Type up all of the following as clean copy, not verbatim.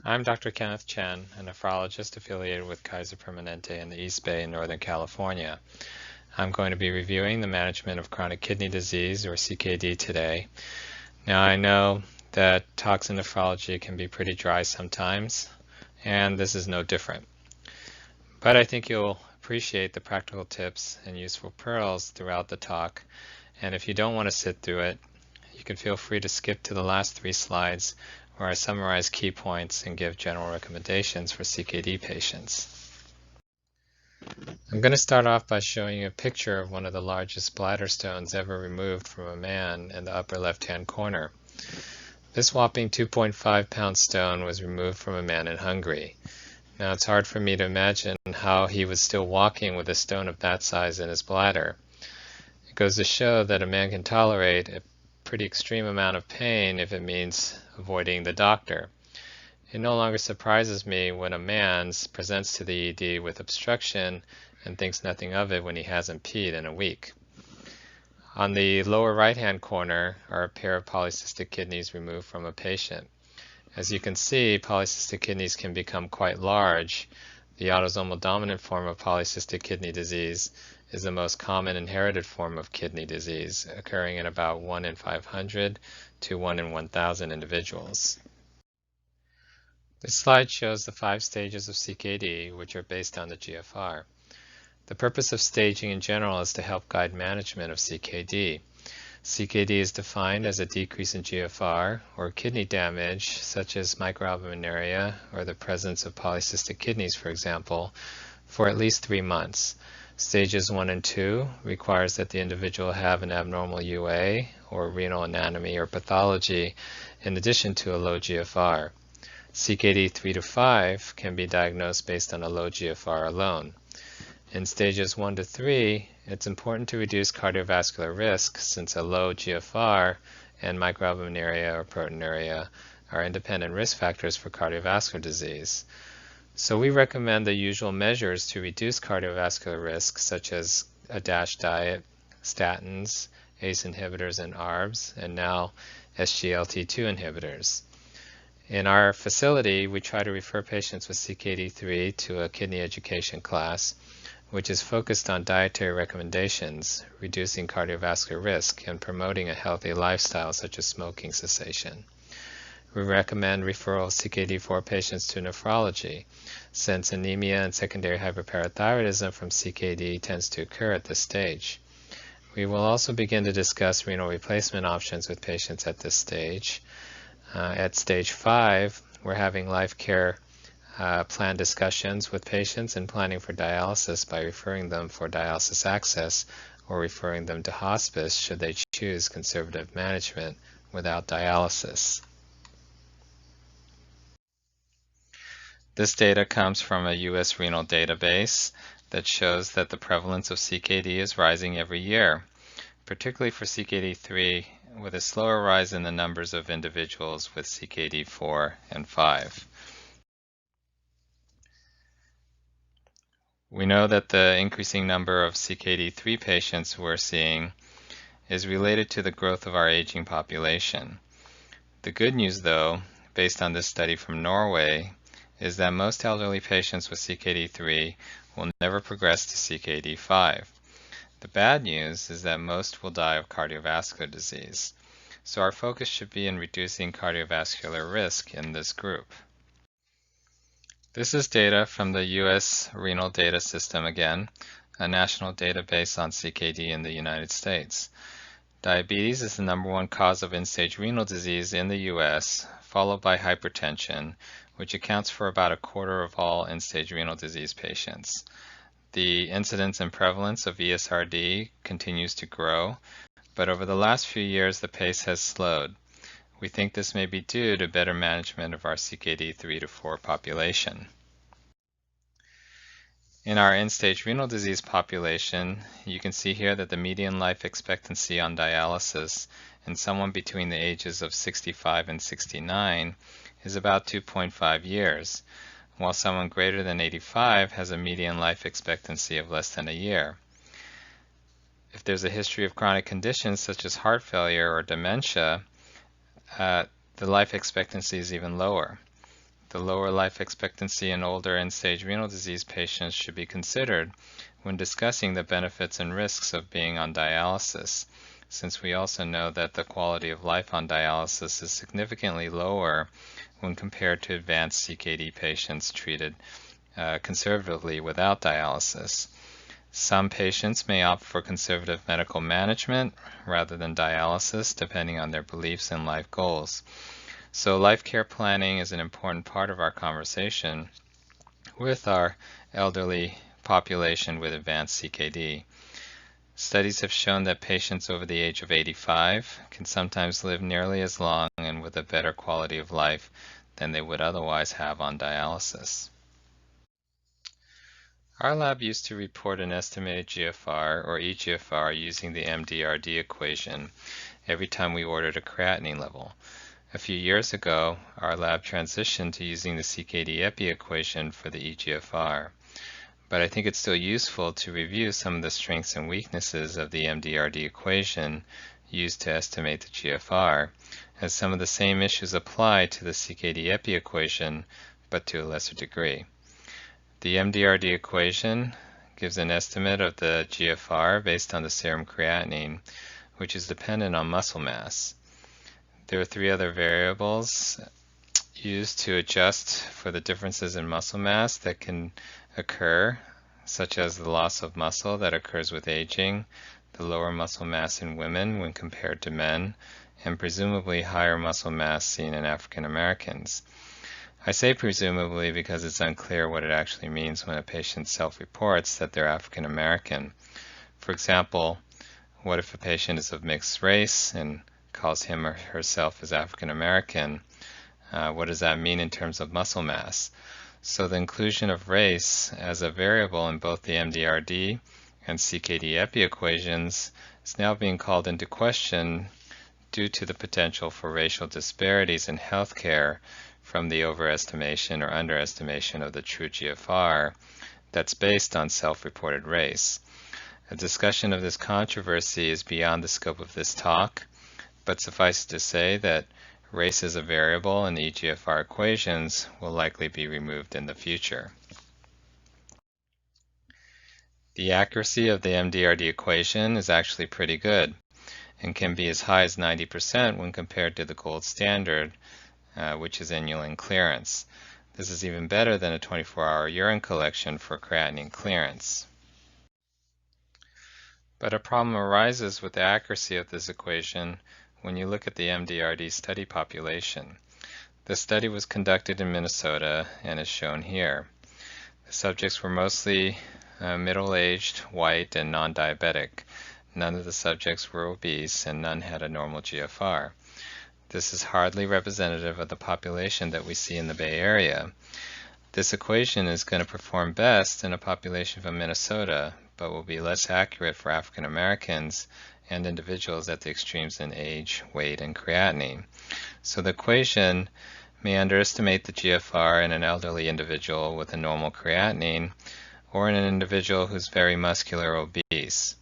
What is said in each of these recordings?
I'm Dr. Kenneth Chen, a nephrologist affiliated with Kaiser Permanente in the East Bay in Northern California. I'm going to be reviewing the management of chronic kidney disease, or CKD, today. Now, I know that talks in nephrology can be pretty dry sometimes, and this is no different. But I think you'll appreciate the practical tips and useful pearls throughout the talk, and if you don't want to sit through it, you can feel free to skip to the last 3 slides where I summarize key points and give general recommendations for CKD patients. I'm going to start off by showing you a picture of one of the largest bladder stones ever removed from a man in the upper left-hand corner. This whopping 2.5-pound stone was removed from a man in Hungary. Now, it's hard for me to imagine how he was still walking with a stone of that size in his bladder. It goes to show that a man can tolerate a pretty extreme amount of pain if it means avoiding the doctor. It no longer surprises me when a man presents to the ED with obstruction and thinks nothing of it when he hasn't peed in a week. On the lower right-hand corner are a pair of polycystic kidneys removed from a patient. As you can see, polycystic kidneys can become quite large. The autosomal dominant form of polycystic kidney disease is the most common inherited form of kidney disease, occurring in about 1 in 500 to 1 in 1,000 individuals. This slide shows the 5 stages of CKD, which are based on the GFR. The purpose of staging in general is to help guide management of CKD. CKD is defined as a decrease in GFR or kidney damage, such as microalbuminuria or the presence of polycystic kidneys, for example, for at least 3 months. Stages 1 and 2 requires that the individual have an abnormal UA or renal anatomy or pathology in addition to a low GFR. CKD 3 to 5 can be diagnosed based on a low GFR alone. In stages 1 to 3, it's important to reduce cardiovascular risk since a low GFR and microalbuminuria or proteinuria are independent risk factors for cardiovascular disease. So we recommend the usual measures to reduce cardiovascular risk, such as a DASH diet, statins, ACE inhibitors and ARBs, and now SGLT2 inhibitors. In our facility, we try to refer patients with CKD3 to a kidney education class, which is focused on dietary recommendations, reducing cardiovascular risk, and promoting a healthy lifestyle such as smoking cessation. We recommend referral of CKD4 patients to nephrology, since anemia and secondary hyperparathyroidism from CKD tends to occur at this stage. We will also begin to discuss renal replacement options with patients at this stage. At stage 5, we're having life care plan discussions with patients and planning for dialysis by referring them for dialysis access or referring them to hospice should they choose conservative management without dialysis. This data comes from a U.S. renal database that shows that the prevalence of CKD is rising every year, particularly for CKD3, with a slower rise in the numbers of individuals with CKD4 and 5. We know that the increasing number of CKD3 patients we're seeing is related to the growth of our aging population. The good news, though, based on this study from Norway, is that most elderly patients with CKD3 will never progress to CKD5. The bad news is that most will die of cardiovascular disease. So our focus should be in reducing cardiovascular risk in this group. This is data from the U.S. Renal Data System again, a national database on CKD in the United States. Diabetes is the #1 cause of end-stage renal disease in the U.S., followed by hypertension, which accounts for about a quarter of all end-stage renal disease patients. The incidence and prevalence of ESRD continues to grow, but over the last few years the pace has slowed. We think this may be due to better management of our CKD 3 to 4 population. In our end-stage renal disease population, you can see here that the median life expectancy on dialysis in someone between the ages of 65 and 69 is about 2.5 years, while someone greater than 85 has a median life expectancy of less than a year. If there's a history of chronic conditions such as heart failure or dementia, the life expectancy is even lower. The lower life expectancy in older end-stage renal disease patients should be considered when discussing the benefits and risks of being on dialysis, since we also know that the quality of life on dialysis is significantly lower when compared to advanced CKD patients treated conservatively without dialysis. Some patients may opt for conservative medical management rather than dialysis, depending on their beliefs and life goals. So life care planning is an important part of our conversation with our elderly population with advanced CKD. Studies have shown that patients over the age of 85 can sometimes live nearly as long and with a better quality of life than they would otherwise have on dialysis. Our lab used to report an estimated GFR or eGFR using the MDRD equation every time we ordered a creatinine level. A few years ago, our lab transitioned to using the CKD-EPI equation for the eGFR. But I think it's still useful to review some of the strengths and weaknesses of the MDRD equation used to estimate the GFR, as some of the same issues apply to the CKD-EPI equation, but to a lesser degree. The MDRD equation gives an estimate of the GFR based on the serum creatinine, which is dependent on muscle mass. There are three other variables used to adjust for the differences in muscle mass that can occur, such as the loss of muscle that occurs with aging, the lower muscle mass in women when compared to men, and presumably higher muscle mass seen in African Americans. I say presumably because it's unclear what it actually means when a patient self-reports that they're African American. For example, what if a patient is of mixed race and calls him or herself as African American? What does that mean in terms of muscle mass? So the inclusion of race as a variable in both the MDRD and CKD-EPI equations is now being called into question due to the potential for racial disparities in healthcare from the overestimation or underestimation of the true GFR that's based on self-reported race. A discussion of this controversy is beyond the scope of this talk, but suffice to say that race as a variable in the eGFR equations will likely be removed in the future. The accuracy of the MDRD equation is actually pretty good and can be as high as 90% when compared to the gold standard, which is inulin clearance. This is even better than a 24-hour urine collection for creatinine clearance. But a problem arises with the accuracy of this equation when you look at the MDRD study population. The study was conducted in Minnesota and is shown here. The subjects were mostly middle-aged, white, and non-diabetic. None of the subjects were obese and none had a normal GFR. This is hardly representative of the population that we see in the Bay Area. This equation is going to perform best in a population from Minnesota, but will be less accurate for African Americans and individuals at the extremes in age, weight, and creatinine. So the equation may underestimate the GFR in an elderly individual with a normal creatinine or in an individual who's very muscular obese.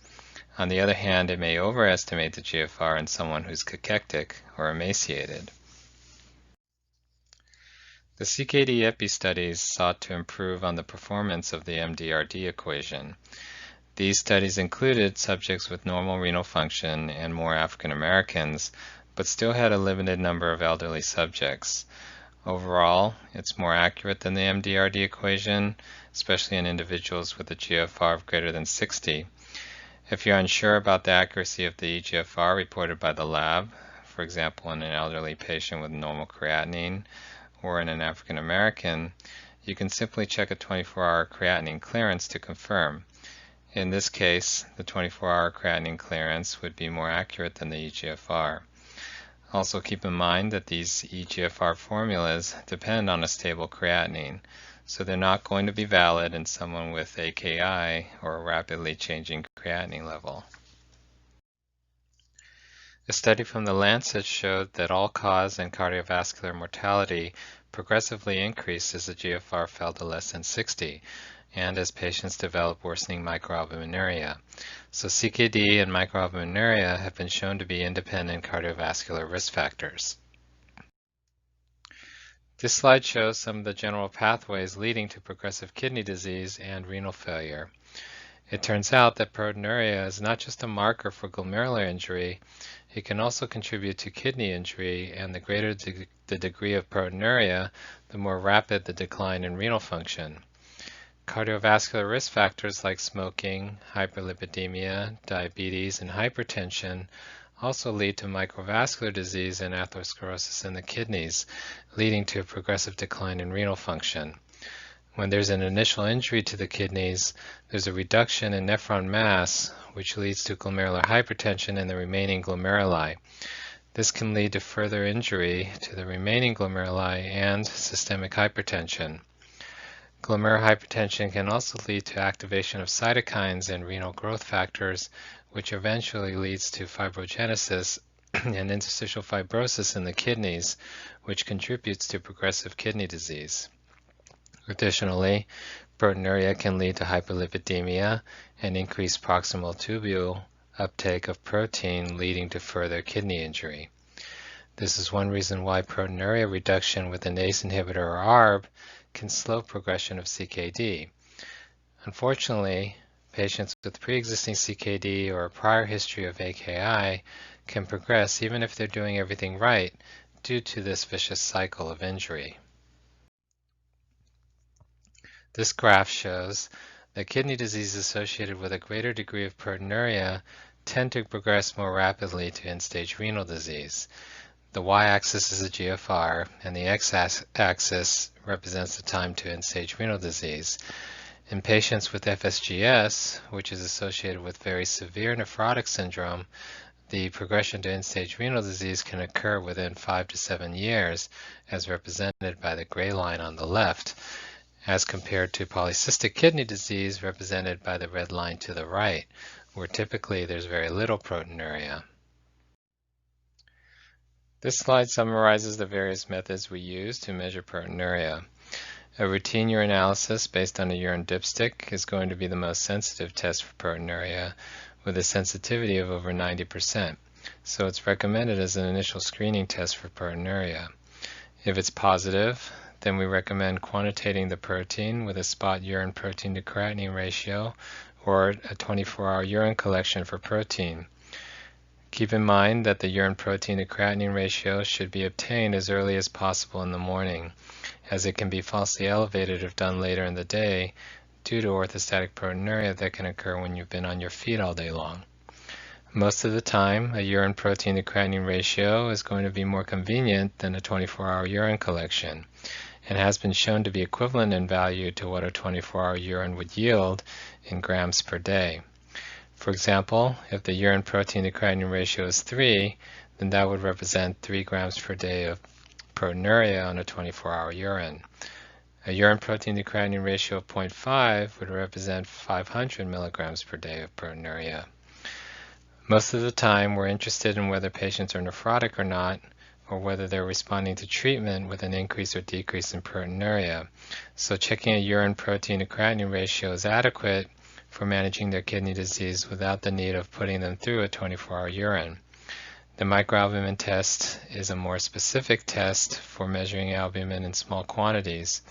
On the other hand, it may overestimate the GFR in someone who's cachectic or emaciated. The CKD-EPI studies sought to improve on the performance of the MDRD equation. These studies included subjects with normal renal function and more African Americans, but still had a limited number of elderly subjects. Overall, it's more accurate than the MDRD equation, especially in individuals with a GFR of greater than 60. If you're unsure about the accuracy of the eGFR reported by the lab, for example in an elderly patient with normal creatinine or in an African American, you can simply check a 24-hour creatinine clearance to confirm. In this case, the 24-hour creatinine clearance would be more accurate than the eGFR. Also keep in mind that these eGFR formulas depend on a stable creatinine, so they're not going to be valid in someone with AKI or a rapidly changing creatinine level. A study from The Lancet showed that all-cause and cardiovascular mortality progressively increased as the GFR fell to less than 60 and as patients develop worsening microalbuminuria. So CKD and microalbuminuria have been shown to be independent cardiovascular risk factors. This slide shows some of the general pathways leading to progressive kidney disease and renal failure. It turns out that proteinuria is not just a marker for glomerular injury, it can also contribute to kidney injury, and the greater the degree of proteinuria, the more rapid the decline in renal function. Cardiovascular risk factors like smoking, hyperlipidemia, diabetes, and hypertension also lead to microvascular disease and atherosclerosis in the kidneys, leading to a progressive decline in renal function. When there's an initial injury to the kidneys, there's a reduction in nephron mass, which leads to glomerular hypertension in the remaining glomeruli. This can lead to further injury to the remaining glomeruli and systemic hypertension. Glomerular hypertension can also lead to activation of cytokines and renal growth factors, which eventually leads to fibrogenesis and interstitial fibrosis in the kidneys, which contributes to progressive kidney disease. Additionally, proteinuria can lead to hyperlipidemia and increased proximal tubule uptake of protein, leading to further kidney injury. This is one reason why proteinuria reduction with an ACE inhibitor or ARB can slow progression of CKD. Unfortunately, patients with pre-existing CKD or a prior history of AKI can progress even if they're doing everything right due to this vicious cycle of injury. This graph shows that kidney disease associated with a greater degree of proteinuria tend to progress more rapidly to end-stage renal disease. The y-axis is a GFR, and the x-axis represents the time to end-stage renal disease. In patients with FSGS, which is associated with very severe nephrotic syndrome, the progression to end-stage renal disease can occur within 5 to 7 years, as represented by the gray line on the left, as compared to polycystic kidney disease represented by the red line to the right, where typically there's very little proteinuria. This slide summarizes the various methods we use to measure proteinuria. A routine urinalysis based on a urine dipstick is going to be the most sensitive test for proteinuria, with a sensitivity of over 90%, so it's recommended as an initial screening test for proteinuria. If it's positive, then we recommend quantitating the protein with a spot urine protein to creatinine ratio or a 24-hour urine collection for protein. Keep in mind that the urine protein to creatinine ratio should be obtained as early as possible in the morning, as it can be falsely elevated if done later in the day due to orthostatic proteinuria that can occur when you've been on your feet all day long. Most of the time, a urine protein to creatinine ratio is going to be more convenient than a 24-hour urine collection, and has been shown to be equivalent in value to what a 24-hour urine would yield in grams per day. For example, if the urine protein to creatinine ratio is 3, then that would represent 3 grams per day of proteinuria on a 24-hour urine. A urine protein to creatinine ratio of 0.5 would represent 500 milligrams per day of proteinuria. Most of the time, we're interested in whether patients are nephrotic or not, or whether they're responding to treatment with an increase or decrease in proteinuria. So checking a urine protein to creatinine ratio is adequate for managing their kidney disease without the need of putting them through a 24-hour urine. The microalbumin test is a more specific test for measuring albumin in small quantities.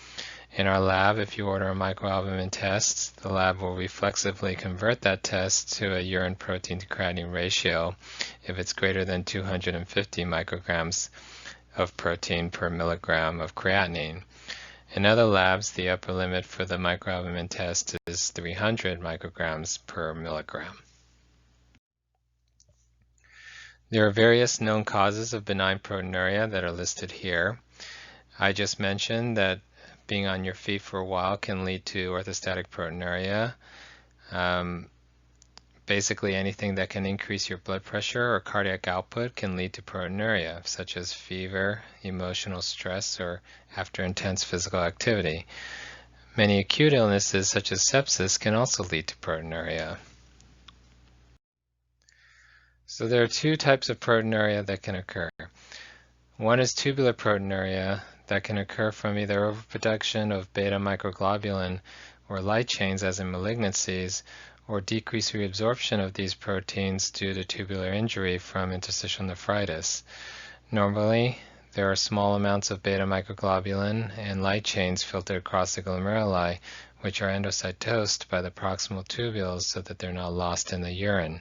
In our lab, if you order a microalbumin test, the lab will reflexively convert that test to a urine protein to creatinine ratio if it's greater than 250 micrograms of protein per milligram of creatinine. In other labs, the upper limit for the microalbumin test is 300 micrograms per milligram. There are various known causes of benign proteinuria that are listed here. I just mentioned that being on your feet for a while can lead to orthostatic proteinuria. Basically anything that can increase your blood pressure or cardiac output can lead to proteinuria, such as fever, emotional stress, or after intense physical activity. Many acute illnesses, such as sepsis, can also lead to proteinuria. So there are 2 types of proteinuria that can occur. One is tubular proteinuria that can occur from either overproduction of beta microglobulin or light chains, as in malignancies, or decreased reabsorption of these proteins due to tubular injury from interstitial nephritis. Normally, There are small amounts of beta microglobulin and light chains filtered across the glomeruli, which are endocytosed by the proximal tubules so that they're not lost in the urine.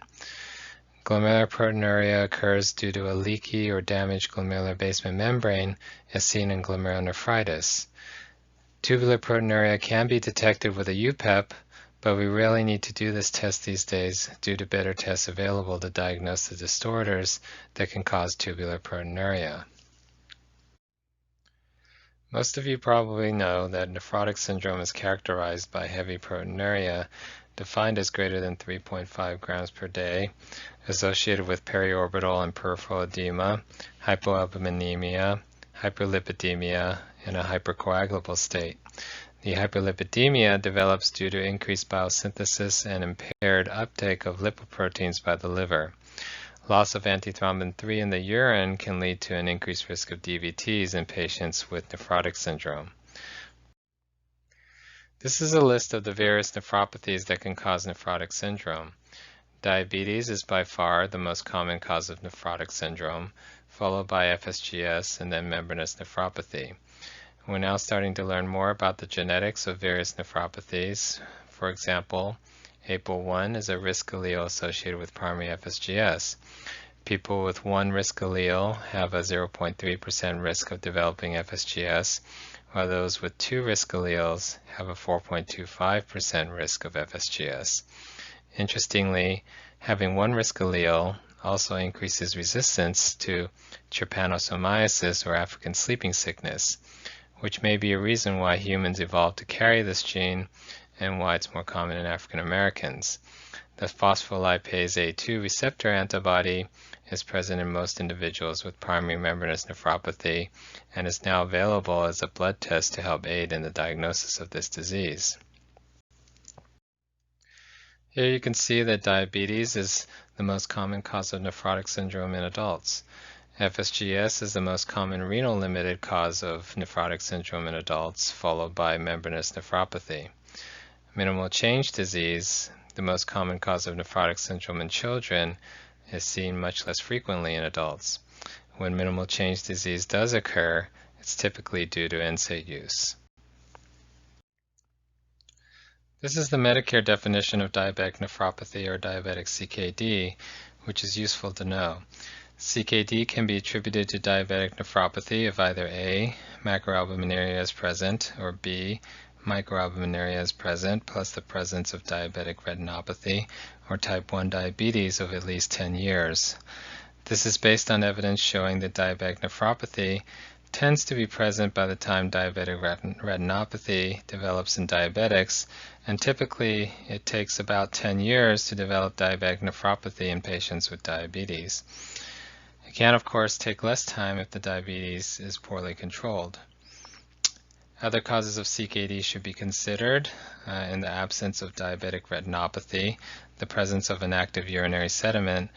Glomerular proteinuria occurs due to a leaky or damaged glomerular basement membrane, as seen in glomerulonephritis. Tubular proteinuria can be detected with a UPEP, but we rarely need to do this test these days due to better tests available to diagnose the disorders that can cause tubular proteinuria. Most of you probably know that nephrotic syndrome is characterized by heavy proteinuria, defined as greater than 3.5 grams per day, associated with periorbital and peripheral edema, hypoalbuminemia, hyperlipidemia, and a hypercoagulable state. The hyperlipidemia develops due to increased biosynthesis and impaired uptake of lipoproteins by the liver. Loss of antithrombin 3 in the urine can lead to an increased risk of DVTs in patients with nephrotic syndrome. This is a list of the various nephropathies that can cause nephrotic syndrome. Diabetes is by far the most common cause of nephrotic syndrome, followed by FSGS and then membranous nephropathy. We're now starting to learn more about the genetics of various nephropathies. For example, APOL1 is a risk allele associated with primary FSGS. People with one risk allele have a 0.3% risk of developing FSGS, while those with two risk alleles have a 4.25% risk of FSGS. Interestingly, having one risk allele also increases resistance to trypanosomiasis or African sleeping sickness, which may be a reason why humans evolved to carry this gene and why it's more common in African Americans. The phospholipase A2 receptor antibody is present in most individuals with primary membranous nephropathy and is now available as a blood test to help aid in the diagnosis of this disease. Here you can see that diabetes is the most common cause of nephrotic syndrome in adults. FSGS is the most common renal-limited cause of nephrotic syndrome in adults, followed by membranous nephropathy. Minimal change disease, the most common cause of nephrotic syndrome in children, is seen much less frequently in adults. When minimal change disease does occur, it's typically due to NSAID use. This is the Medicare definition of diabetic nephropathy or diabetic CKD, which is useful to know. CKD can be attributed to diabetic nephropathy if either A, macroalbuminuria is present, or B, microalbuminuria is present, plus the presence of diabetic retinopathy or type 1 diabetes of at least 10 years. This is based on evidence showing that diabetic nephropathy tends to be present by the time diabetic retinopathy develops in diabetics, and typically it takes about 10 years to develop diabetic nephropathy in patients with diabetes. It can, of course, take less time if the diabetes is poorly controlled. Other causes of CKD should be considered in the absence of diabetic retinopathy, the presence of an active urinary sediment,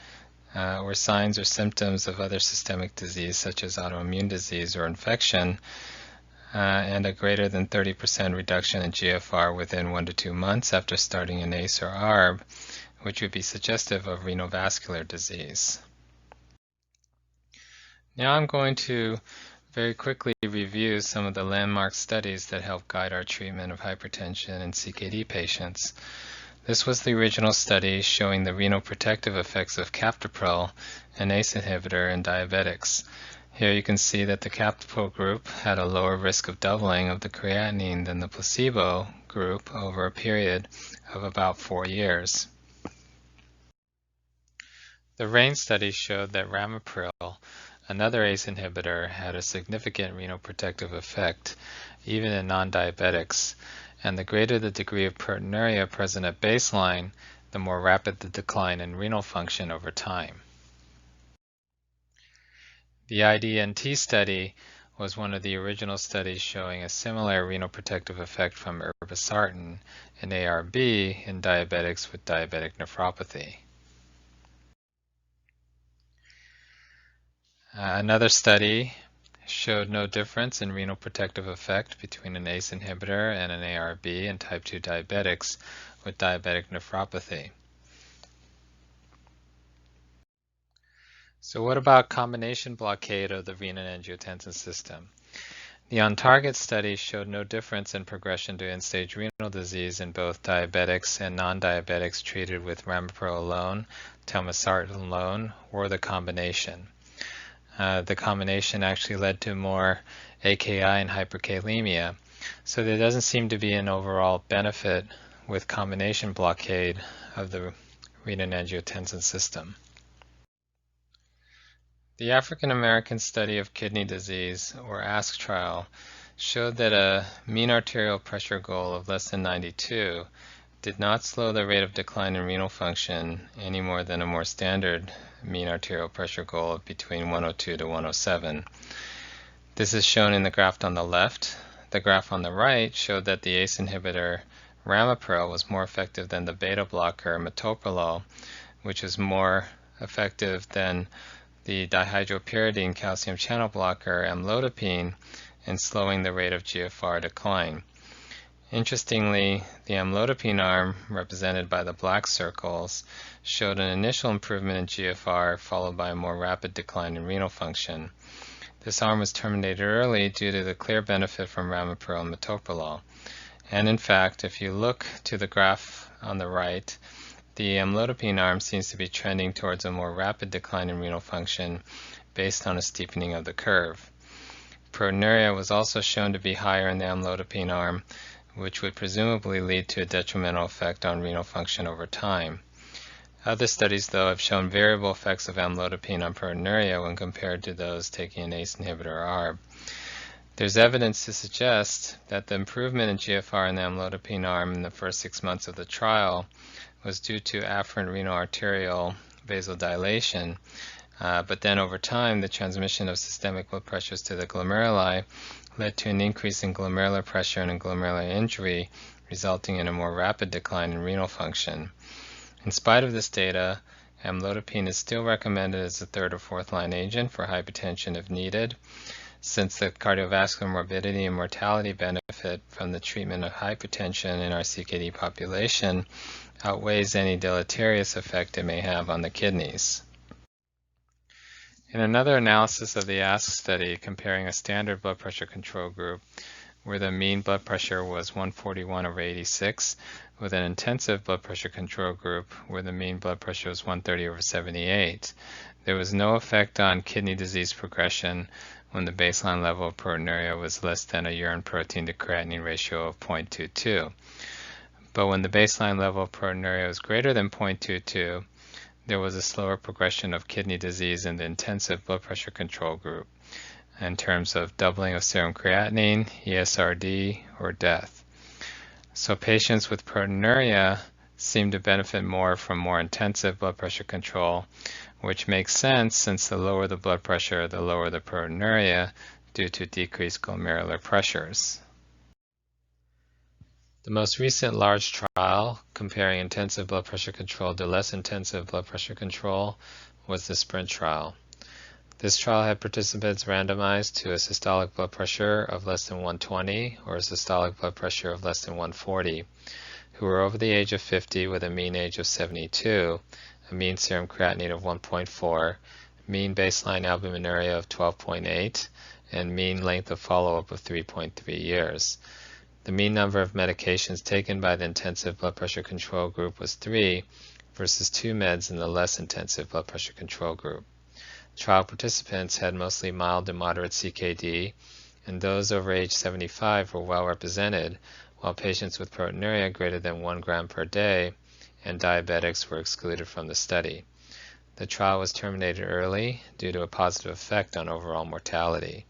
or signs or symptoms of other systemic disease such as autoimmune disease or infection, and a greater than 30% reduction in GFR within 1 to 2 months after starting an ACE or ARB, which would be suggestive of renal vascular disease. Now I'm going to very quickly review some of the landmark studies that help guide our treatment of hypertension in CKD patients. This was the original study showing the renal protective effects of captopril, an ACE inhibitor in diabetics. Here you can see that the captopril group had a lower risk of doubling of the creatinine than the placebo group over a period of about 4 years. The RAIN study showed that ramipril, another ACE inhibitor, had a significant renal protective effect, even in non-diabetics, and the greater the degree of proteinuria present at baseline, the more rapid the decline in renal function over time. The IDNT study was one of the original studies showing a similar renal protective effect from irbesartan, an ARB, in diabetics with diabetic nephropathy. Another study showed no difference in renal protective effect between an ACE inhibitor and an ARB in type 2 diabetics with diabetic nephropathy. So what about combination blockade of the renin-angiotensin system? The on-target study showed no difference in progression to end-stage renal disease in both diabetics and non-diabetics treated with ramipril alone, telmisartan alone, or the combination. The combination actually led to more AKI and hyperkalemia, so there doesn't seem to be an overall benefit with combination blockade of the renin-angiotensin system. The African American Study of Kidney Disease, or ASK trial, showed that a mean arterial pressure goal of less than 92 did not slow the rate of decline in renal function any more than a more standard mean arterial pressure goal of between 102 to 107. This is shown in the graph on the left. The graph on the right showed that the ACE inhibitor ramipril was more effective than the beta blocker metoprolol, which is more effective than the dihydropyridine calcium channel blocker amlodipine in slowing the rate of GFR decline. Interestingly, the amlodipine arm, represented by the black circles, showed an initial improvement in GFR followed by a more rapid decline in renal function. This arm was terminated early due to the clear benefit from ramipril and metoprolol. And in fact, if you look to the graph on the right, the amlodipine arm seems to be trending towards a more rapid decline in renal function based on a steepening of the curve. Proteinuria was also shown to be higher in the amlodipine arm, which would presumably lead to a detrimental effect on renal function over time. Other studies, though, have shown variable effects of amlodipine on proteinuria when compared to those taking an ACE inhibitor or ARB. There's evidence to suggest that the improvement in GFR in the amlodipine arm in the first 6 months of the trial was due to afferent renal arterial vasodilation, but then over time the transmission of systemic blood pressures to the glomeruli led to an increase in glomerular pressure and in glomerular injury, resulting in a more rapid decline in renal function. In spite of this data, amlodipine is still recommended as a third or fourth line agent for hypertension if needed, since the cardiovascular morbidity and mortality benefit from the treatment of hypertension in our CKD population outweighs any deleterious effect it may have on the kidneys. In another analysis of the ASK study comparing a standard blood pressure control group where the mean blood pressure was 141/86 with an intensive blood pressure control group where the mean blood pressure was 130/78, there was no effect on kidney disease progression when the baseline level of proteinuria was less than a urine protein to creatinine ratio of 0.22. But when the baseline level of proteinuria was greater than 0.22, there was a slower progression of kidney disease in the intensive blood pressure control group in terms of doubling of serum creatinine, ESRD, or death. So patients with proteinuria seem to benefit more from more intensive blood pressure control, which makes sense since the lower the blood pressure, the lower the proteinuria due to decreased glomerular pressures. The most recent large trial comparing intensive blood pressure control to less intensive blood pressure control was the SPRINT trial. This trial had participants randomized to a systolic blood pressure of less than 120 or a systolic blood pressure of less than 140, who were over the age of 50 with a mean age of 72, a mean serum creatinine of 1.4, mean baseline albuminuria of 12.8, and mean length of follow-up of 3.3 years. The mean number of medications taken by the intensive blood pressure control group was 3 versus 2 meds in the less intensive blood pressure control group. Trial participants had mostly mild to moderate CKD, and those over age 75 were well represented, while patients with proteinuria greater than 1 gram per day and diabetics were excluded from the study. The trial was terminated early due to a positive effect on overall mortality.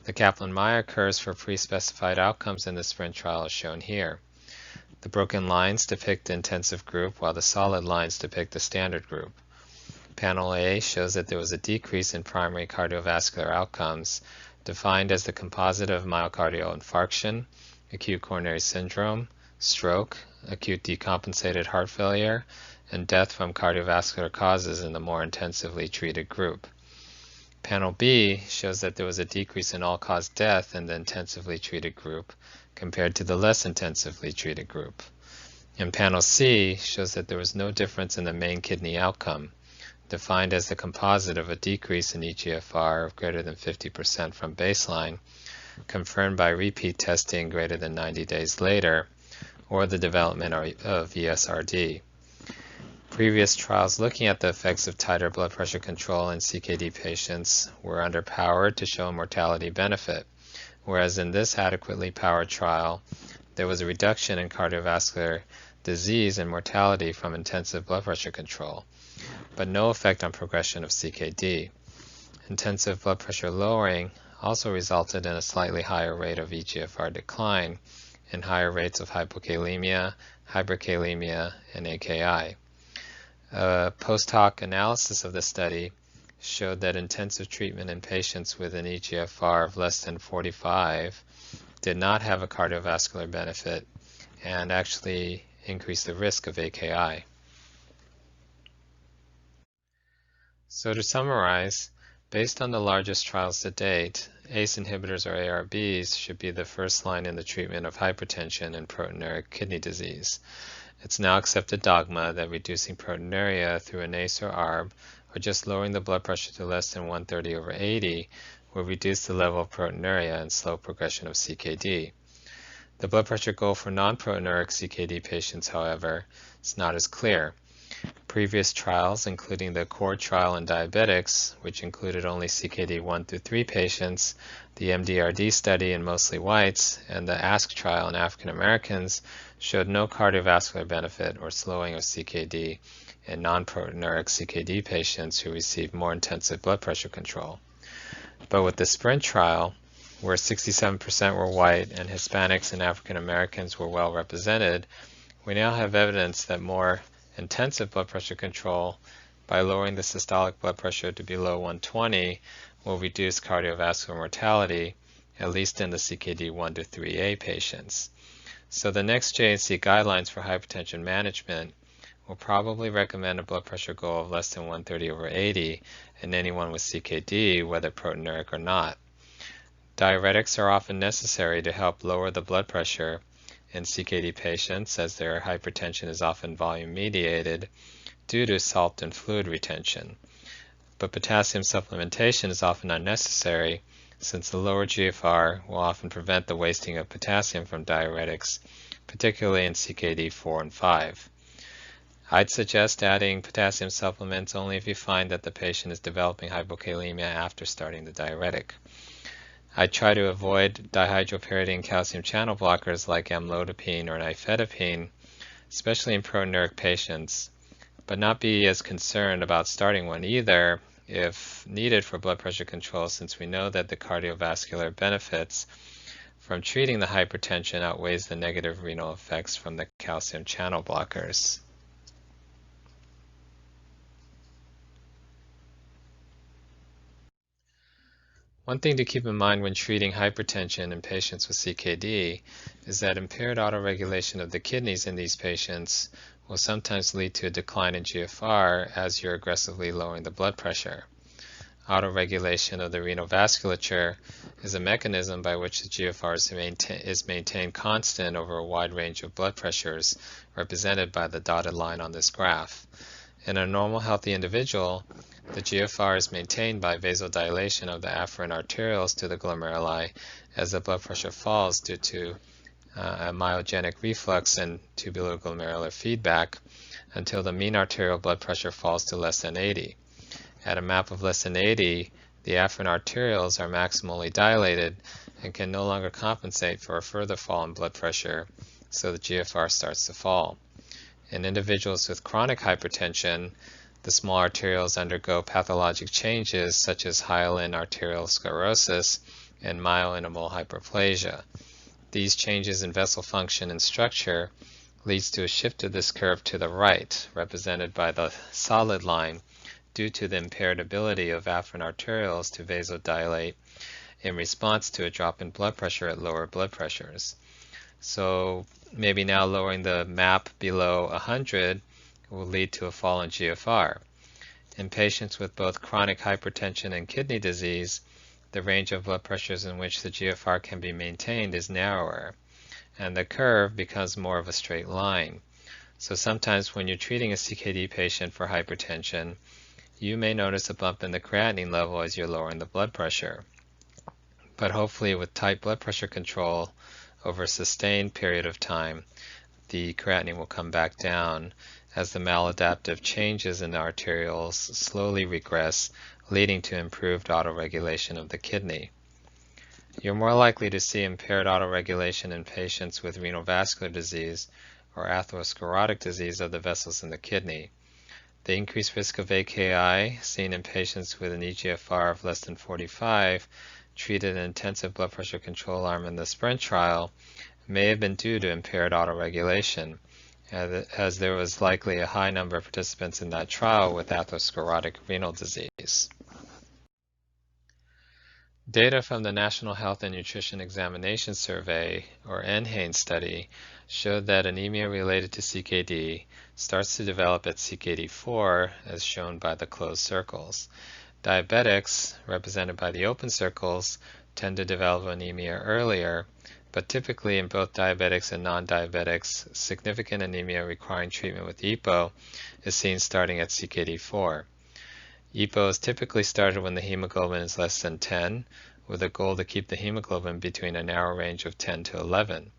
The Kaplan-Meier curves for pre-specified outcomes in the SPRINT trial are shown here. The broken lines depict the intensive group, while the solid lines depict the standard group. Panel A shows that there was a decrease in primary cardiovascular outcomes, defined as the composite of myocardial infarction, acute coronary syndrome, stroke, acute decompensated heart failure, and death from cardiovascular causes in the more intensively treated group. Panel B shows that there was a decrease in all-cause death in the intensively treated group compared to the less intensively treated group. And Panel C shows that there was no difference in the main kidney outcome, defined as the composite of a decrease in eGFR of greater than 50% from baseline, confirmed by repeat testing greater than 90 days later, or the development of ESRD. Previous trials looking at the effects of tighter blood pressure control in CKD patients were underpowered to show a mortality benefit, whereas in this adequately powered trial, there was a reduction in cardiovascular disease and mortality from intensive blood pressure control, but no effect on progression of CKD. Intensive blood pressure lowering also resulted in a slightly higher rate of eGFR decline and higher rates of hypokalemia, hyperkalemia, and AKI. A post-hoc analysis of the study showed that intensive treatment in patients with an eGFR of less than 45 did not have a cardiovascular benefit and actually increased the risk of AKI. So to summarize, based on the largest trials to date, ACE inhibitors or ARBs should be the first line in the treatment of hypertension and proteinuric kidney disease. It's now accepted dogma that reducing proteinuria through an ACE or ARB, or just lowering the blood pressure to less than 130/80, will reduce the level of proteinuria and slow progression of CKD. The blood pressure goal for non-proteinuric CKD patients, however, is not as clear. Previous trials, including the CORD trial in diabetics, which included only CKD 1 through 3 patients, the MDRD study in mostly whites, and the ASK trial in African Americans, showed no cardiovascular benefit or slowing of CKD in non-proteinuric CKD patients who received more intensive blood pressure control. But with the SPRINT trial, where 67% were white and Hispanics and African Americans were well represented, we now have evidence that more intensive blood pressure control by lowering the systolic blood pressure to below 120 will reduce cardiovascular mortality, at least in the CKD 1 to 3A patients. So the next JNC guidelines for hypertension management will probably recommend a blood pressure goal of less than 130/80 in anyone with CKD, whether proteinuric or not. Diuretics are often necessary to help lower the blood pressure in CKD patients, as their hypertension is often volume mediated due to salt and fluid retention. But potassium supplementation is often unnecessary, since the lower GFR will often prevent the wasting of potassium from diuretics, particularly in CKD 4 and 5. I'd suggest adding potassium supplements only if you find that the patient is developing hypokalemia after starting the diuretic. I try to avoid dihydropyridine calcium channel blockers like amlodipine or nifedipine, especially in proteinuric patients, but not be as concerned about starting one either if needed for blood pressure control, since we know that the cardiovascular benefits from treating the hypertension outweighs the negative renal effects from the calcium channel blockers. One thing to keep in mind when treating hypertension in patients with CKD is that impaired autoregulation of the kidneys in these patients will sometimes lead to a decline in GFR as you're aggressively lowering the blood pressure. Autoregulation of the renal vasculature is a mechanism by which the GFR is maintained constant over a wide range of blood pressures, represented by the dotted line on this graph. In a normal healthy individual, the GFR is maintained by vasodilation of the afferent arterioles to the glomeruli as the blood pressure falls due to a myogenic reflux and tubuloglomerular feedback until the mean arterial blood pressure falls to less than 80. At a map of less than 80, the afferent arterioles are maximally dilated and can no longer compensate for a further fall in blood pressure, so the GFR starts to fall. In individuals with chronic hypertension, the small arterioles undergo pathologic changes such as hyaline arteriosclerosis and myointimal hyperplasia. These changes in vessel function and structure leads to a shift of this curve to the right, represented by the solid line, due to the impaired ability of afferent arterioles to vasodilate in response to a drop in blood pressure at lower blood pressures. So maybe now lowering the MAP below 100 will lead to a fall in GFR. In patients with both chronic hypertension and kidney disease, the range of blood pressures in which the GFR can be maintained is narrower, and the curve becomes more of a straight line. So sometimes when you're treating a CKD patient for hypertension, you may notice a bump in the creatinine level as you're lowering the blood pressure. But hopefully with tight blood pressure control over a sustained period of time, the creatinine will come back down as the maladaptive changes in the arterioles slowly regress, leading to improved autoregulation of the kidney. You're more likely to see impaired autoregulation in patients with renal vascular disease or atherosclerotic disease of the vessels in the kidney. The increased risk of AKI seen in patients with an eGFR of less than 45 treated in intensive blood pressure control arm in the SPRINT trial may have been due to impaired autoregulation, as there was likely a high number of participants in that trial with atherosclerotic renal disease. Data from the National Health and Nutrition Examination Survey, or NHANES study, showed that anemia related to CKD starts to develop at CKD4, as shown by the closed circles. Diabetics, represented by the open circles, tend to develop anemia earlier, but typically in both diabetics and non-diabetics, significant anemia requiring treatment with EPO is seen starting at CKD4. EPO is typically started when the hemoglobin is less than 10, with a goal to keep the hemoglobin between a narrow range of 10 to 11.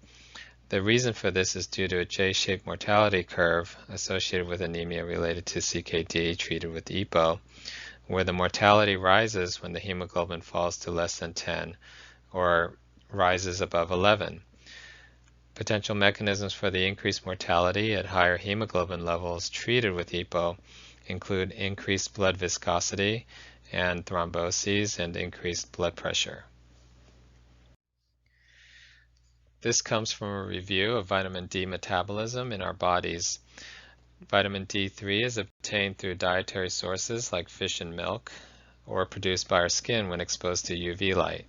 The reason for this is due to a J-shaped mortality curve associated with anemia related to CKD treated with EPO, where the mortality rises when the hemoglobin falls to less than 10 or rises above 11. Potential mechanisms for the increased mortality at higher hemoglobin levels treated with EPO include increased blood viscosity and thromboses and increased blood pressure. This comes from a review of vitamin D metabolism in our bodies. Vitamin D3 is obtained through dietary sources like fish and milk, or produced by our skin when exposed to UV light.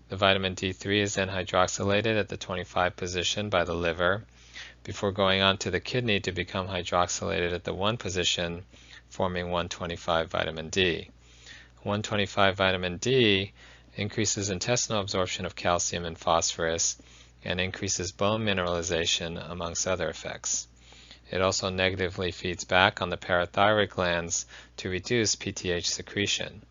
The vitamin D3 is then hydroxylated at the 25 position by the liver, before going on to the kidney to become hydroxylated at the 1 position, forming 125 vitamin D. 125 vitamin D increases intestinal absorption of calcium and phosphorus and increases bone mineralization, amongst other effects. It also negatively feeds back on the parathyroid glands to reduce PTH secretion.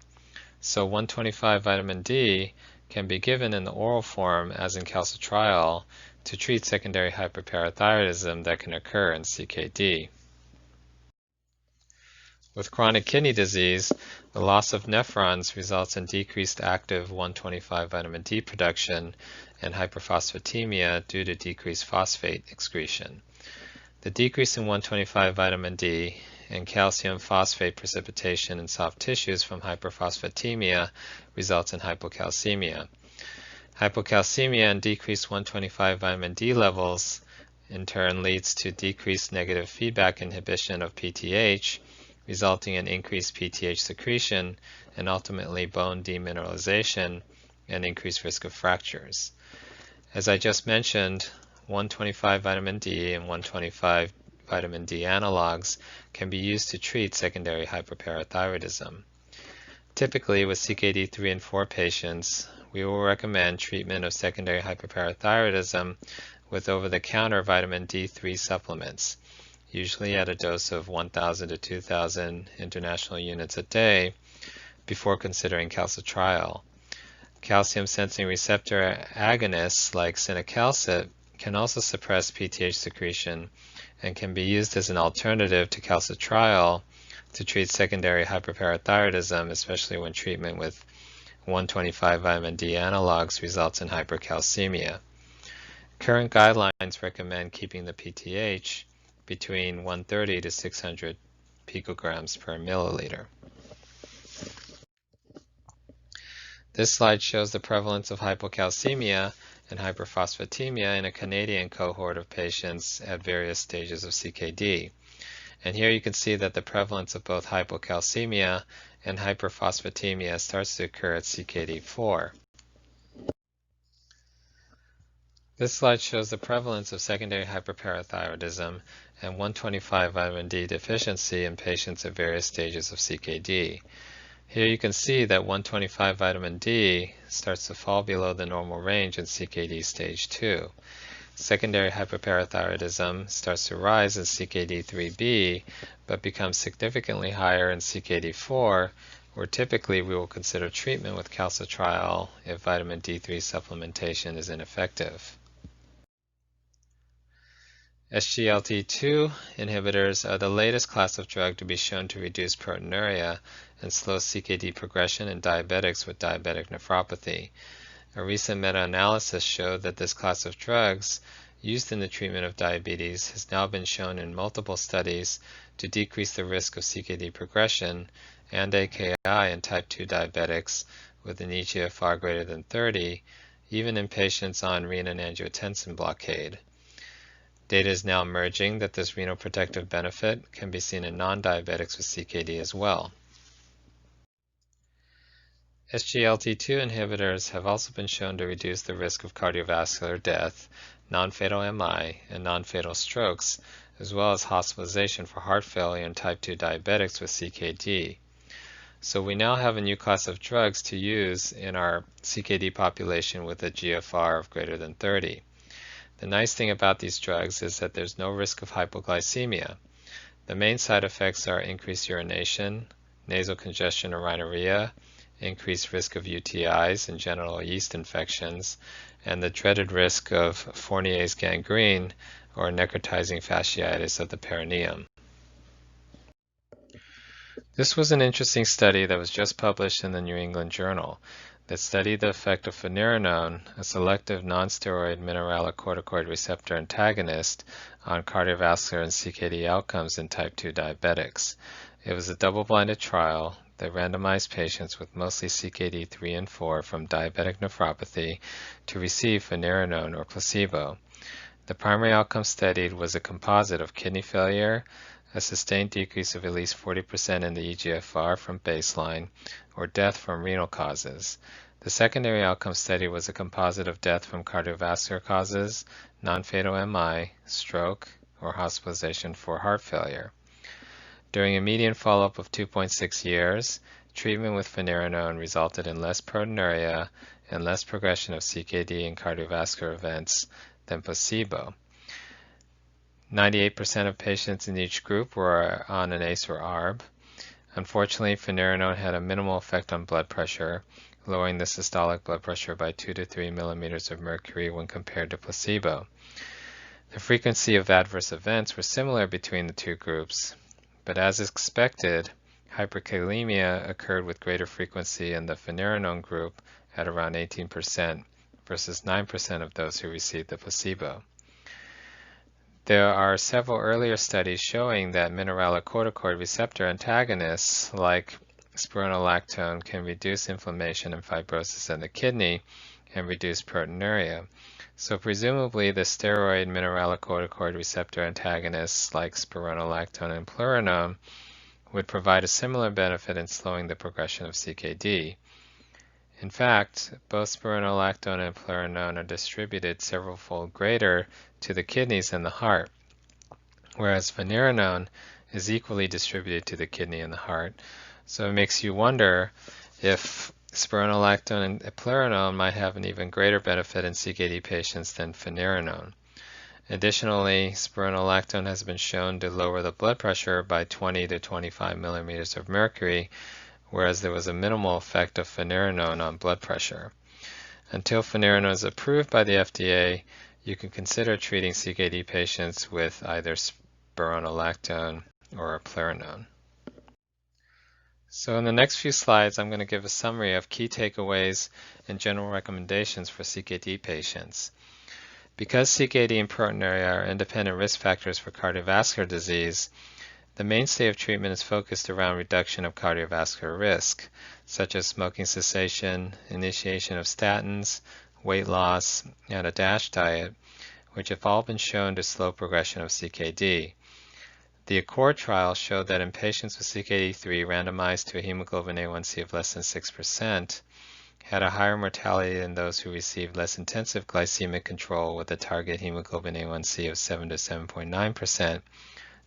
So 125 vitamin D can be given in the oral form, as in calcitriol, to treat secondary hyperparathyroidism that can occur in CKD. With chronic kidney disease, the loss of nephrons results in decreased active 125 vitamin D production and hyperphosphatemia due to decreased phosphate excretion. The decrease in 125 vitamin D and calcium phosphate precipitation in soft tissues from hyperphosphatemia results in hypocalcemia. Hypocalcemia and decreased 125 vitamin D levels in turn leads to decreased negative feedback inhibition of PTH, resulting in increased PTH secretion and ultimately bone demineralization and increased risk of fractures. As I just mentioned, 125 vitamin D and 125 vitamin D analogs can be used to treat secondary hyperparathyroidism. Typically, with CKD 3 and 4 patients, we will recommend treatment of secondary hyperparathyroidism with over-the-counter vitamin D3 supplements, usually at a dose of 1,000 to 2,000 international units a day, before considering calcitriol. Calcium sensing receptor agonists like cinacalcet can also suppress PTH secretion and can be used as an alternative to calcitriol to treat secondary hyperparathyroidism, especially when treatment with 125 vitamin D analogs results in hypercalcemia. Current guidelines recommend keeping the PTH between 130 to 600 picograms per milliliter. This slide shows the prevalence of hypocalcemia and hyperphosphatemia in a Canadian cohort of patients at various stages of CKD. And here you can see that the prevalence of both hypocalcemia and hyperphosphatemia starts to occur at CKD4. This slide shows the prevalence of secondary hyperparathyroidism and 125 vitamin D deficiency in patients at various stages of CKD. Here you can see that 125 vitamin D starts to fall below the normal range in CKD stage 2. Secondary hyperparathyroidism starts to rise in CKD3B, but becomes significantly higher in CKD4, where typically we will consider treatment with calcitriol if vitamin D3 supplementation is ineffective. SGLT2 inhibitors are the latest class of drug to be shown to reduce proteinuria and slow CKD progression in diabetics with diabetic nephropathy. A recent meta-analysis showed that this class of drugs used in the treatment of diabetes has now been shown in multiple studies to decrease the risk of CKD progression and AKI in type 2 diabetics with an eGFR greater than 30, even in patients on renin-angiotensin blockade. Data is now emerging that this renal protective benefit can be seen in non-diabetics with CKD as well. SGLT2 inhibitors have also been shown to reduce the risk of cardiovascular death, non-fatal MI, and non-fatal strokes, as well as hospitalization for heart failure in type 2 diabetics with CKD. So we now have a new class of drugs to use in our CKD population with a GFR of greater than 30. The nice thing about these drugs is that there's no risk of hypoglycemia. The main side effects are increased urination, nasal congestion or rhinorrhea, increased risk of UTIs and genital yeast infections, and the dreaded risk of Fournier's gangrene or necrotizing fasciitis of the perineum. This was an interesting study that was just published in the New England Journal that studied the effect of finerenone, a selective non-steroid mineralocorticoid receptor antagonist, on cardiovascular and CKD outcomes in type 2 diabetics. It was a double-blinded trial that randomized patients with mostly CKD 3 and 4 from diabetic nephropathy to receive finerenone or placebo. The primary outcome studied was a composite of kidney failure, a sustained decrease of at least 40% in the eGFR from baseline, or death from renal causes. The secondary outcome study was a composite of death from cardiovascular causes, non-fatal MI, stroke, or hospitalization for heart failure. During a median follow-up of 2.6 years, treatment with finerenone resulted in less proteinuria and less progression of CKD and cardiovascular events than placebo. 98% of patients in each group were on an ACE or ARB. Unfortunately, finerenone had a minimal effect on blood pressure, lowering the systolic blood pressure by 2 to 3 millimeters of mercury when compared to placebo. The frequency of adverse events were similar between the two groups, but as expected, hyperkalemia occurred with greater frequency in the finerenone group at around 18% versus 9% of those who received the placebo. There are several earlier studies showing that mineralocorticoid receptor antagonists like spironolactone can reduce inflammation and fibrosis in the kidney and reduce proteinuria. So presumably the steroid mineralocorticoid receptor antagonists like spironolactone and pleuronone would provide a similar benefit in slowing the progression of CKD. In fact, both spironolactone and pleuronone are distributed several-fold greater to the kidneys than the heart, whereas finerenone is equally distributed to the kidney and the heart. So it makes you wonder if spironolactone and pleuronone might have an even greater benefit in CKD patients than finerenone. Additionally, spironolactone has been shown to lower the blood pressure by 20 to 25 millimeters of mercury, whereas there was a minimal effect of finerenone on blood pressure. Until finerenone is approved by the FDA, you can consider treating CKD patients with either spironolactone or pleuronone. So in the next few slides, I'm going to give a summary of key takeaways and general recommendations for CKD patients. Because CKD and proteinuria are independent risk factors for cardiovascular disease, the mainstay of treatment is focused around reduction of cardiovascular risk, such as smoking cessation, initiation of statins, weight loss, and a DASH diet, which have all been shown to slow progression of CKD. The ACCORD trial showed that in patients with CKD3 randomized to a hemoglobin A1c of less than 6%, had a higher mortality than those who received less intensive glycemic control with a target hemoglobin A1c of 7 to 7.9%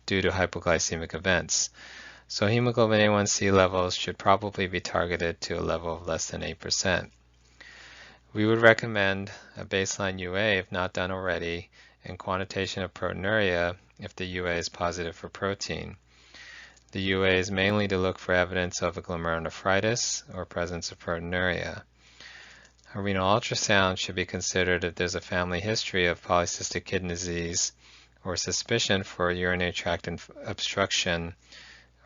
due to hypoglycemic events. So hemoglobin A1c levels should probably be targeted to a level of less than 8%. We would recommend a baseline UA if not done already, and quantitation of proteinuria if the UA is positive for protein. The UA is mainly to look for evidence of a glomerulonephritis or presence of proteinuria. A renal ultrasound should be considered if there's a family history of polycystic kidney disease or suspicion for urinary tract obstruction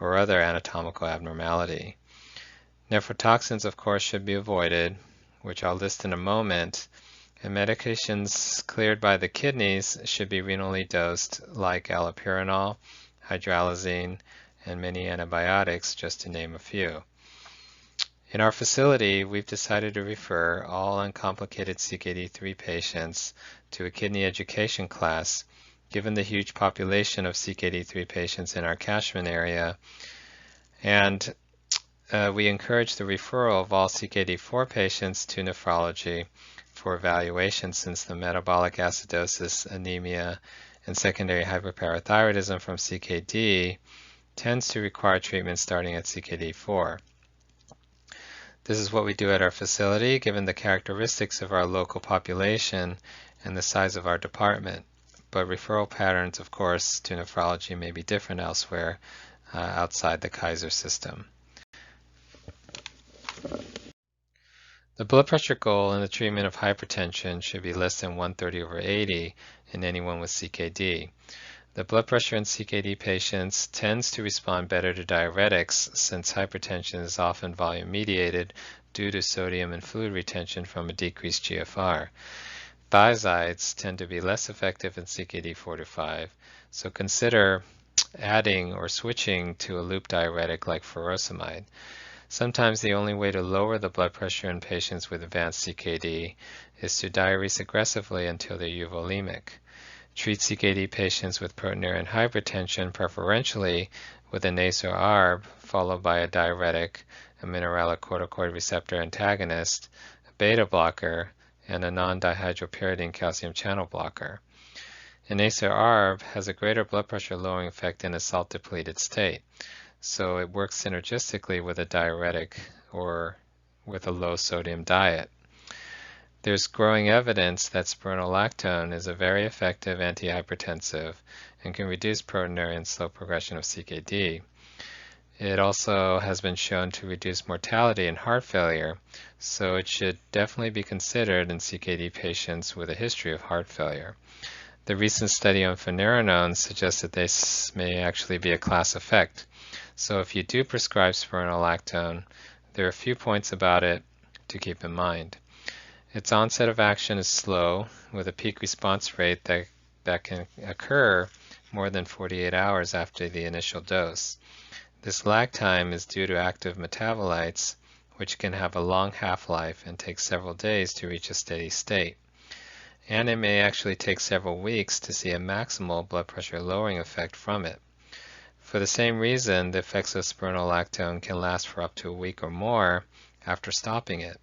or other anatomical abnormality. Nephrotoxins, of course, should be avoided, which I'll list in a moment, and medications cleared by the kidneys should be renally dosed, like allopurinol, hydralazine, and many antibiotics, just to name a few. In our facility, we've decided to refer all uncomplicated CKD3 patients to a kidney education class, given the huge population of CKD3 patients in our catchment area, and we encourage the referral of all CKD4 patients to nephrology for evaluation, since the metabolic acidosis, anemia, and secondary hyperparathyroidism from CKD tends to require treatment starting at CKD4. This is what we do at our facility, given the characteristics of our local population and the size of our department. But referral patterns, of course, to nephrology may be different elsewhere outside the Kaiser system. The blood pressure goal in the treatment of hypertension should be less than 130/80 in anyone with CKD. The blood pressure in CKD patients tends to respond better to diuretics, since hypertension is often volume mediated due to sodium and fluid retention from a decreased GFR. Thiazides tend to be less effective in CKD 4 to 5, so consider adding or switching to a loop diuretic like furosemide. Sometimes the only way to lower the blood pressure in patients with advanced CKD is to diurese aggressively until they're euvolemic. Treat CKD patients with proteinuria and hypertension preferentially with an ACE or ARB, followed by a diuretic, a mineralocorticoid receptor antagonist, a beta blocker, and a non-dihydropyridine calcium channel blocker. An ACE or ARB has a greater blood pressure lowering effect in a salt-depleted state, so it works synergistically with a diuretic or with a low-sodium diet. There's growing evidence that spironolactone is a very effective antihypertensive and can reduce proteinuria and slow progression of CKD. It also has been shown to reduce mortality and heart failure, so it should definitely be considered in CKD patients with a history of heart failure. The recent study on finerenone suggests that this may actually be a class effect. So if you do prescribe spironolactone, there are a few points about it to keep in mind. Its onset of action is slow, with a peak response rate that can occur more than 48 hours after the initial dose. This lag time is due to active metabolites, which can have a long half-life and take several days to reach a steady state. And it may actually take several weeks to see a maximal blood pressure lowering effect from it. For the same reason, the effects of spironolactone can last for up to a week or more after stopping it.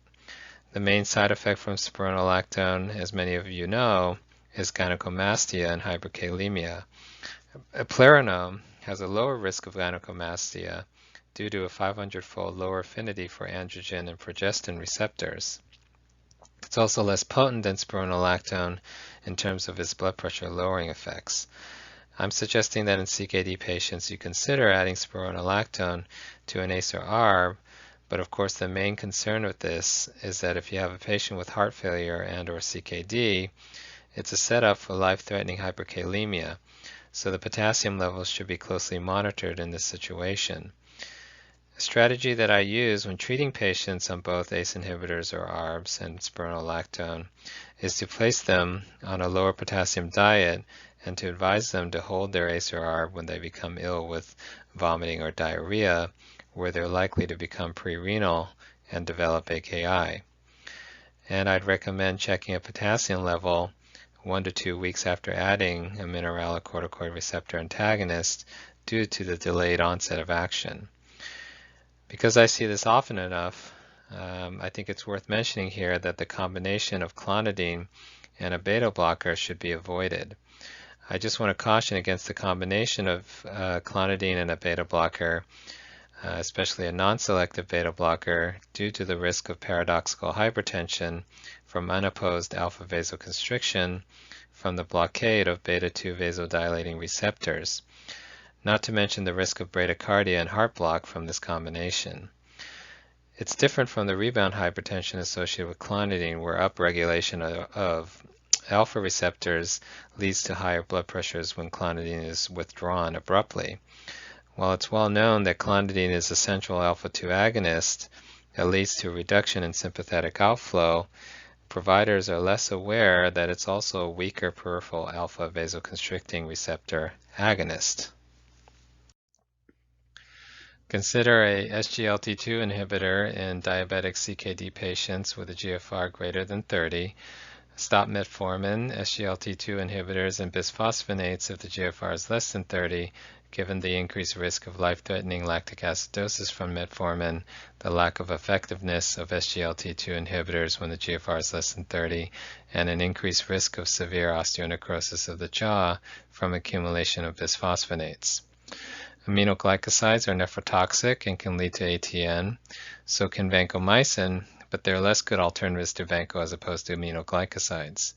The main side effect from spironolactone, as many of you know, is gynecomastia and hyperkalemia. Eplerenone has a lower risk of gynecomastia due to a 500-fold lower affinity for androgen and progestin receptors. It's also less potent than spironolactone in terms of its blood pressure lowering effects. I'm suggesting that in CKD patients you consider adding spironolactone to an ACE or ARB, but of course the main concern with this is that if you have a patient with heart failure and or CKD, it's a setup for life-threatening hyperkalemia, so the potassium levels should be closely monitored in this situation. A strategy that I use when treating patients on both ACE inhibitors or ARBs and spironolactone is to place them on a lower potassium diet and to advise them to hold their ACE or ARB when they become ill with vomiting or diarrhea, where they're likely to become pre-renal and develop AKI. And I'd recommend checking a potassium level 1 to 2 weeks after adding a mineralocorticoid receptor antagonist due to the delayed onset of action. Because I see this often enough, I think it's worth mentioning here that the combination of clonidine and a beta blocker should be avoided. I just want to caution against the combination of clonidine and a beta blocker especially a non-selective beta blocker, due to the risk of paradoxical hypertension from unopposed alpha vasoconstriction from the blockade of beta-2 vasodilating receptors, not to mention the risk of bradycardia and heart block from this combination. It's different from the rebound hypertension associated with clonidine, where upregulation of alpha receptors leads to higher blood pressures when clonidine is withdrawn abruptly. While it's well known that clonidine is a central alpha-2 agonist that leads to a reduction in sympathetic outflow, providers are less aware that it's also a weaker peripheral alpha vasoconstricting receptor agonist. Consider a SGLT2 inhibitor in diabetic CKD patients with a GFR greater than 30. Stop metformin, SGLT2 inhibitors, and bisphosphonates if the GFR is less than 30, given the increased risk of life-threatening lactic acidosis from metformin, the lack of effectiveness of SGLT2 inhibitors when the GFR is less than 30, and an increased risk of severe osteonecrosis of the jaw from accumulation of bisphosphonates. Aminoglycosides are nephrotoxic and can lead to ATN, so can vancomycin, but they're less good alternatives to vanco as opposed to aminoglycosides.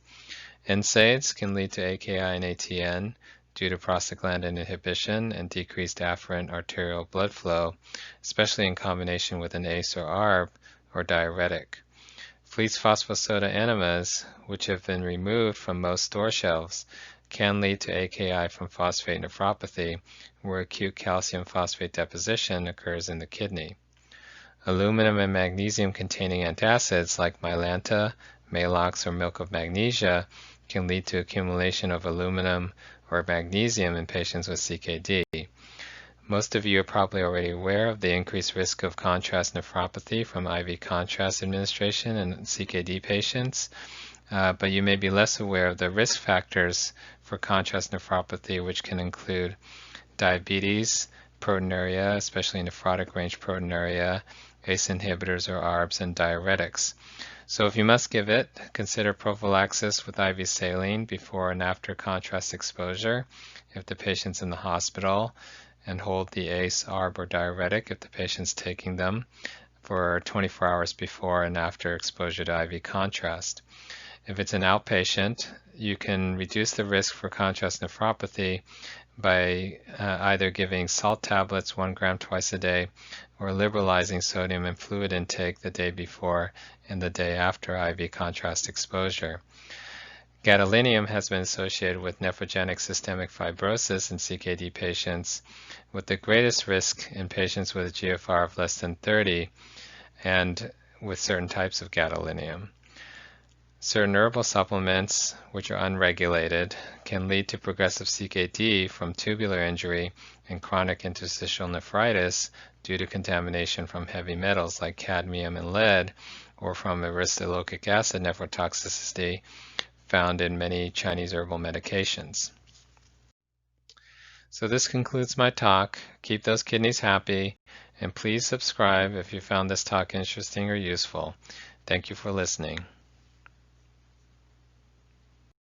NSAIDs can lead to AKI and ATN due to prostaglandin inhibition and decreased afferent arterial blood flow, especially in combination with an ACE or ARB or diuretic. Fleece phosphosoda enemas, which have been removed from most store shelves, can lead to AKI from phosphate nephropathy, where acute calcium phosphate deposition occurs in the kidney. Aluminum and magnesium-containing antacids like Mylanta, Maalox, or milk of magnesia can lead to accumulation of aluminum or magnesium in patients with CKD. Most of you are probably already aware of the increased risk of contrast nephropathy from IV contrast administration in CKD patients, but you may be less aware of the risk factors for contrast nephropathy, which can include diabetes, proteinuria, especially nephrotic range proteinuria, ACE inhibitors or ARBs, and diuretics. So if you must give it, consider prophylaxis with IV saline before and after contrast exposure if the patient's in the hospital, and hold the ACE, ARB, or diuretic if the patient's taking them for 24 hours before and after exposure to IV contrast. If it's an outpatient, you can reduce the risk for contrast nephropathy by either giving salt tablets 1 gram twice a day or liberalizing sodium and fluid intake the day before and the day after IV contrast exposure. Gadolinium has been associated with nephrogenic systemic fibrosis in CKD patients, with the greatest risk in patients with a GFR of less than 30 and with certain types of gadolinium. Certain herbal supplements, which are unregulated, can lead to progressive CKD from tubular injury and chronic interstitial nephritis due to contamination from heavy metals like cadmium and lead, or from aristolochic acid nephrotoxicity found in many Chinese herbal medications. So this concludes my talk. Keep those kidneys happy, and please subscribe if you found this talk interesting or useful. Thank you for listening.